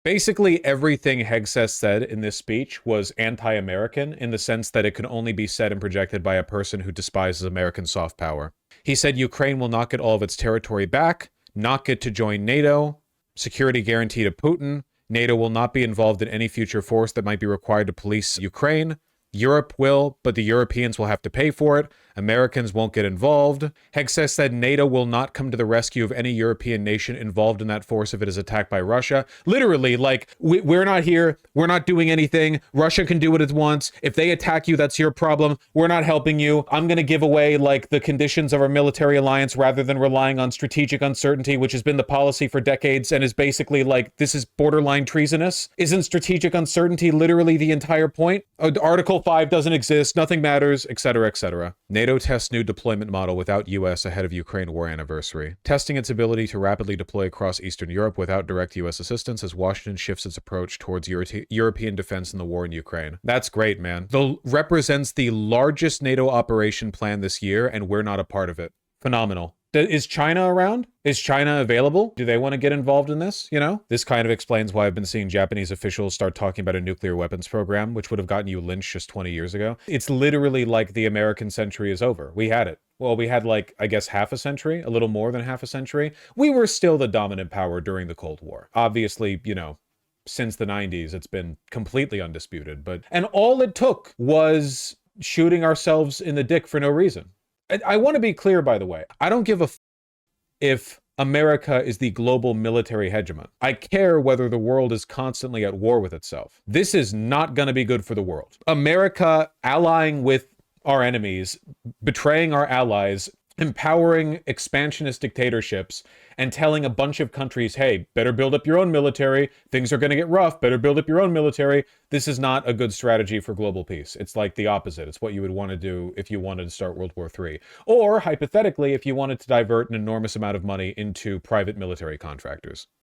Basically, everything Hegseth said in this speech was anti-American in the sense that it could only be said and projected by a person who despises American soft power. He said Ukraine will not get all of its territory back, not get to join NATO, security guarantee to Putin, NATO will not be involved in any future force that might be required to police Ukraine, Europe will, but the Europeans will have to pay for it. Americans won't get involved. Hegseth said NATO will not come to the rescue of any European nation involved in that force if it is attacked by Russia. Literally, like, we're not here. We're not doing anything. Russia can do what it wants. If they attack you, that's your problem. We're not helping you. I'm going to give away, like, the conditions of our military alliance rather than relying on strategic uncertainty, which has been the policy for decades and is basically like, this is borderline treasonous. Isn't strategic uncertainty literally the entire point? Article 5 doesn't exist. Nothing matters, etc., etc. NATO tests new deployment model without US ahead of Ukraine war anniversary, testing its ability to rapidly deploy across Eastern Europe without direct US assistance as Washington shifts its approach towards European defense in the war in Ukraine. That's great, man. Represents the largest NATO operation plan this year, and we're not a part of it. Phenomenal. Is China around? Is China available? Do they want to get involved in this? You know, this kind of explains why I've been seeing Japanese officials start talking about a nuclear weapons program, which would have gotten you lynched just 20 years ago. It's literally like the American century is over. We had it. Well, we had, like, I guess half a century, a little more than half a century. We were still the dominant power during the Cold War. Obviously, you know, since the 90s, it's been completely undisputed. And all it took was shooting ourselves in the dick for no reason. I want to be clear, by the way. I don't give a if America is the global military hegemon. I care whether the world is constantly at war with itself. This is not going to be good for the world. America allying with our enemies, betraying our allies, empowering expansionist dictatorships, and telling a bunch of countries, hey, better build up your own military. Things are going to get rough. Better build up your own military. This is not a good strategy for global peace. It's like the opposite. It's what you would want to do if you wanted to start World War III. Or, hypothetically, if you wanted to divert an enormous amount of money into private military contractors.